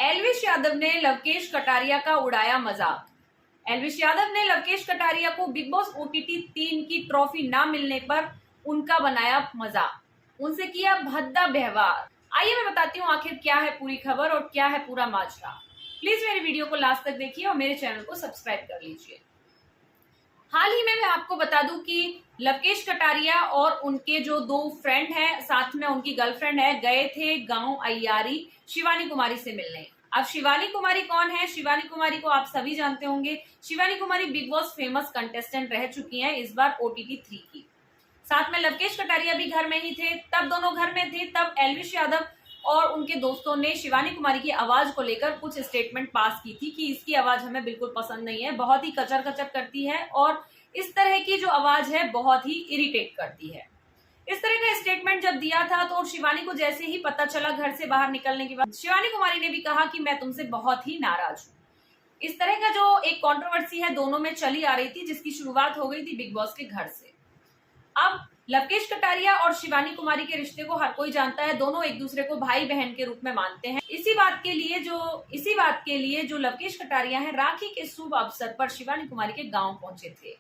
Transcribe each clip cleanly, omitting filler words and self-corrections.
एल्विश यादव ने लवकेश कटारिया का उड़ाया मजाक। एल्विश यादव ने लवकेश कटारिया को बिग बॉस ओटीटी 3 की ट्रॉफी ना मिलने पर उनका बनाया मजाक, उनसे किया भद्दा व्यवहार। आइए मैं बताती हूँ आखिर क्या है पूरी खबर और क्या है पूरा माजरा। प्लीज मेरी वीडियो को लास्ट तक देखिए और मेरे चैनल को सब्सक्राइब कर लीजिए। हाल ही में मैं आपको बता दूं कि लवकेश कटारिया और उनके जो दो फ्रेंड हैं, साथ में उनकी गर्लफ्रेंड है, गए थे गांव अय्यारी शिवानी कुमारी से मिलने। अब शिवानी कुमारी कौन है? शिवानी कुमारी को आप सभी जानते होंगे। Shivani Kumari big boss famous contestant रह चुकी हैं, इस बार ओटीटी 3 की। साथ में लवकेश कटारिया भी घर में ही थे। तब दोनों घर में थे, तब एल्विश यादव और उनके दोस्तों ने शिवानी कुमारी की आवाज को लेकर कुछ स्टेटमेंट पास की थी कि इसकी आवाज हमें बिल्कुल पसंद नहीं है, बहुत ही कचर कचर करती है और इस तरह की जो आवाज है बहुत ही इरिटेट करती है। इस तरह का स्टेटमेंट जब दिया था तो शिवानी को जैसे ही पता चला घर से बाहर निकलने के बाद, शिवानी कुमारी ने भी कहा कि मैं तुमसे बहुत ही नाराज हूँ। इस तरह का जो एक कंट्रोवर्सी है दोनों में चली आ रही थी, जिसकी शुरुआत हो गई थी बिग बॉस के घर से। अब लवकेश कटारिया और शिवानी कुमारी के रिश्ते को हर कोई जानता है, दोनों एक दूसरे को भाई बहन के रूप में मानते हैं। इसी बात के लिए जो लवकेश कटारिया हैं, राखी के शुभ अवसर पर शिवानी कुमारी के गांव पहुंचे थे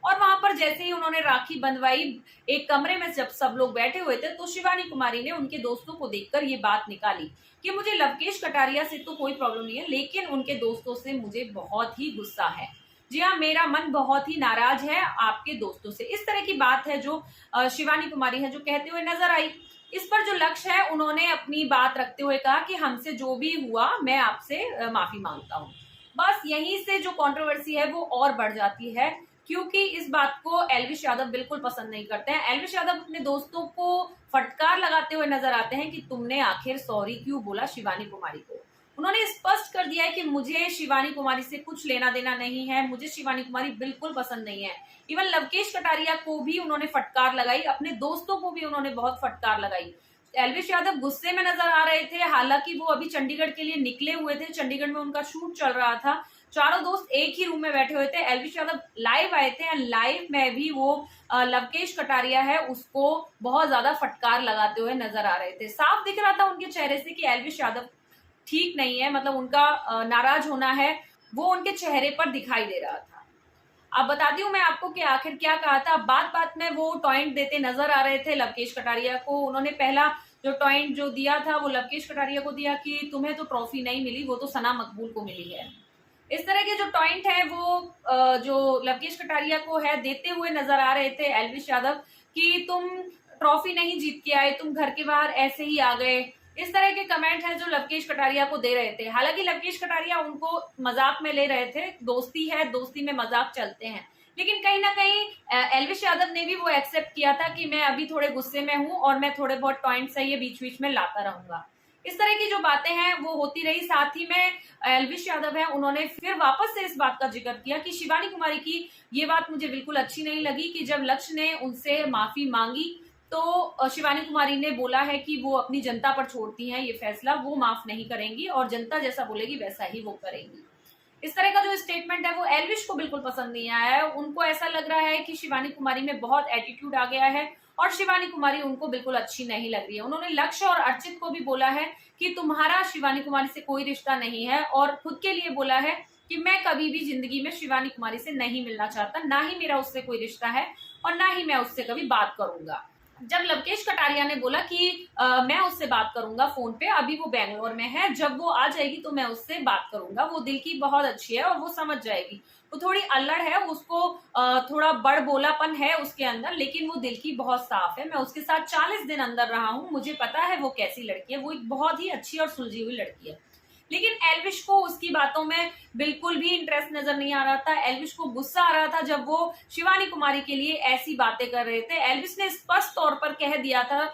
और वहां पर जैसे ही उन्होंने राखी बंधवाई, एक कमरे में जब सब लोग बैठे हुए थे तो शिवानी कुमारी ने उनके दोस्तों को देखकर ये बात निकाली कि मुझे लवकेश कटारिया से तो कोई प्रॉब्लम नहीं है, लेकिन उनके दोस्तों से मुझे बहुत ही गुस्सा है। जी हाँ, मेरा मन बहुत ही नाराज है आपके दोस्तों से। इस तरह की बात है जो शिवानी कुमारी है जो कहते हुए नजर आई। इस पर जो लक्ष्य है उन्होंने अपनी बात रखते हुए कहा कि हमसे जो भी हुआ मैं आपसे माफी मांगता हूँ। बस यहीं से जो कंट्रोवर्सी है वो और बढ़ जाती है, क्योंकि इस बात को एल्विश यादव बिल्कुल पसंद नहीं करते हैं। एल्विश यादव अपने दोस्तों को फटकार लगाते हुए नजर आते हैं कि तुमने आखिर सॉरी क्यों बोला शिवानी कुमारी को। उन्होंने स्पष्ट कर दिया है कि मुझे शिवानी कुमारी से कुछ लेना देना नहीं है, मुझे शिवानी कुमारी बिल्कुल पसंद नहीं है। इवन लवकेश कटारिया को भी उन्होंने फटकार लगाई, अपने दोस्तों को भी उन्होंने बहुत फटकार लगाई। एल्विश यादव गुस्से में नजर आ रहे थे, हालांकि वो अभी चंडीगढ़ के लिए निकले हुए थे, चंडीगढ़ में उनका शूट चल रहा था। चारों दोस्त एक ही रूम में बैठे हुए थे। एल्विश यादव लाइव आए थे, लाइव में भी वो लवकेश कटारिया है उसको बहुत ज्यादा फटकार लगाते हुए नजर आ रहे थे। साफ दिख रहा था उनके चेहरे से कि एल्विश यादव ठीक नहीं है, मतलब उनका नाराज होना है वो उनके चेहरे पर दिखाई दे रहा था। अब बताती हूँ मैं आपको कि आखिर क्या कहा था। बात बात में वो टॉइंट देते नजर आ रहे थे लवकेश कटारिया को। उन्होंने पहला जो टॉइंट जो दिया था वो लवकेश कटारिया को दिया कि तुम्हें तो ट्रॉफी नहीं मिली, वो तो सना मकबूल को मिली है। इस तरह के जो टॉइंट है वो जो लवकेश कटारिया को है देते हुए नजर आ रहे थे एल्विश यादव कि तुम ट्रॉफी नहीं जीत के आए, तुम घर के बाहर ऐसे ही आ गए। इस तरह के कमेंट है जो लवकेश कटारिया को दे रहे थे। हालांकि लवकेश कटारिया उनको मजाक में ले रहे थे, दोस्ती है, दोस्ती में मजाक चलते हैं, लेकिन कहीं ना कहीं एल्विश यादव ने भी वो एक्सेप्ट किया था कि मैं अभी थोड़े गुस्से में हूं और मैं थोड़े बहुत टॉइंट्स है ये बीच बीच में लाता रहूंगा। इस तरह की जो बातें हैं वो होती रही। साथ ही में एल्विश यादव है उन्होंने फिर वापस से इस बात का जिक्र किया कि शिवानी कुमारी की ये बात मुझे बिल्कुल अच्छी नहीं लगी कि जब लक्ष्य ने उनसे माफी मांगी तो शिवानी कुमारी ने बोला है कि वो अपनी जनता पर छोड़ती हैं ये फैसला, वो माफ नहीं करेंगी और जनता जैसा बोलेगी वैसा ही वो करेंगी। इस तरह का जो स्टेटमेंट है वो एल्विश को बिल्कुल पसंद नहीं आया है। उनको ऐसा लग रहा है कि शिवानी कुमारी में बहुत एटीट्यूड आ गया है और शिवानी कुमारी उनको बिल्कुल अच्छी नहीं लग रही है। उन्होंने लक्ष्य और अर्चित को भी बोला है कि तुम्हारा शिवानी कुमारी से कोई रिश्ता नहीं है और खुद के लिए बोला है कि मैं कभी भी जिंदगी में शिवानी कुमारी से नहीं मिलना चाहता, ना ही मेरा उससे कोई रिश्ता है और ना ही मैं उससे कभी बात करूंगा। जब लवकेश कटारिया ने बोला कि मैं उससे बात करूंगा फोन पे, अभी वो बेंगलोर में है, जब वो आ जाएगी तो मैं उससे बात करूंगा, वो दिल की बहुत अच्छी है और वो समझ जाएगी। वो थोड़ी अल्लड़ है, उसको थोड़ा बड़ बोलापन है उसके अंदर, लेकिन वो दिल की बहुत साफ है। मैं उसके साथ 40 दिन अंदर रहा हूँ, मुझे पता है वो कैसी लड़की है। वो एक बहुत ही अच्छी और सुलझी हुई लड़की है। लेकिन एल्विश को उसकी बातों में बिल्कुल भी इंटरेस्ट नजर नहीं आ रहा था। एल्विश को गुस्सा आ रहा था जब वो शिवानी कुमारी के लिए ऐसी बातें कर रहे थे। एल्विश ने स्पष्ट तौर पर कह दिया था,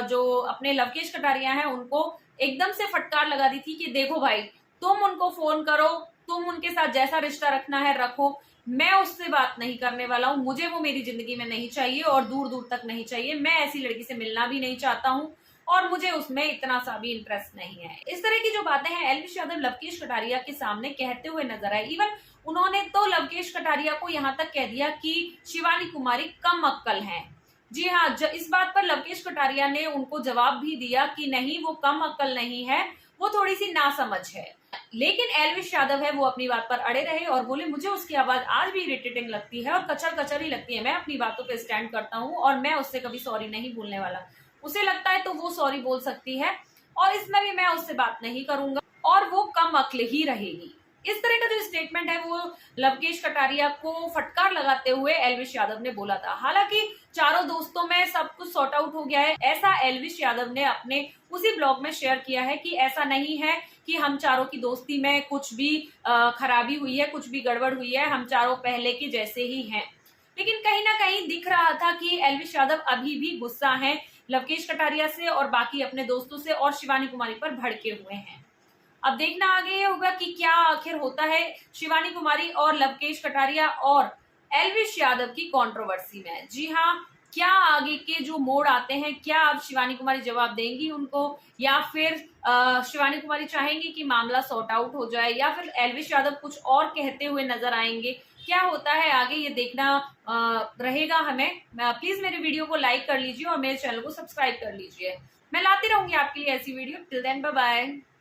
जो अपने लवकेश कटारिया हैं उनको एकदम से फटकार लगा दी थी कि देखो भाई, तुम उनको फोन करो, तुम उनके साथ जैसा रिश्ता रखना है रखो, मैं उससे बात नहीं करने वाला हूँ, मुझे वो मेरी जिंदगी में नहीं चाहिए और दूर दूर तक नहीं चाहिए। मैं ऐसी लड़की से मिलना भी नहीं चाहता हूँ और मुझे उसमें इतना सा भी इंटरेस्ट नहीं है। इस तरह की जो बातें हैं एल्विश यादव लवकेश कटारिया के सामने कहते हुए नजर आए। इवन उन्होंने तो लवकेश कटारिया को यहाँ तक कह दिया कि शिवानी कुमारी कम अक्कल हैं। जी हाँ, इस बात पर लवकेश कटारिया ने उनको जवाब भी दिया कि नहीं, वो कम अक्कल नहीं है, वो थोड़ी सी नासमझ है। लेकिन एल्विश यादव है वो अपनी बात पर अड़े रहे और बोले मुझे उसकी आवाज आज भी इरिटेटिंग लगती है और कचर कचर ही लगती है, मैं अपनी बातों पे स्टैंड करता हूँ और मैं उससे कभी सॉरी नहीं बोलने वाला। उसे लगता है तो वो सॉरी बोल सकती है और इसमें भी मैं उससे बात नहीं करूंगा और वो कम अक्ल ही रहेगी। इस तरह का जो स्टेटमेंट है वो लवकेश कटारिया को फटकार लगाते हुए एल्विश यादव ने बोला था। हालांकि चारों दोस्तों में सब कुछ सॉर्ट आउट हो गया है, ऐसा एल्विश यादव ने अपने उसी ब्लॉग में शेयर किया है कि ऐसा नहीं है कि हम चारों की दोस्ती में कुछ भी खराबी हुई है, कुछ भी गड़बड़ हुई है, हम चारों पहले के जैसे ही हैं। लेकिन कहीं ना कहीं दिख रहा था कि एल्विश यादव अभी भी गुस्सा है लवकेश कटारिया से और बाकी अपने दोस्तों से और शिवानी कुमारी पर भड़के हुए हैं। अब देखना आगे ये होगा कि क्या आखिर होता है शिवानी कुमारी और लवकेश कटारिया और एल्विश यादव की कंट्रोवर्सी में। जी हाँ, क्या आगे के जो मोड़ आते हैं, क्या अब शिवानी कुमारी जवाब देंगी उनको या फिर शिवानी कुमारी चाहेंगी कि मामला सॉर्ट आउट हो जाए या फिर एल्विश यादव कुछ और कहते हुए नजर आएंगे। क्या होता है आगे ये देखना रहेगा हमें। प्लीज मेरे वीडियो को लाइक कर लीजिए और मेरे चैनल को सब्सक्राइब कर लीजिए। मैं लाती रहूंगी आपके लिए ऐसी video. Till then bye bye.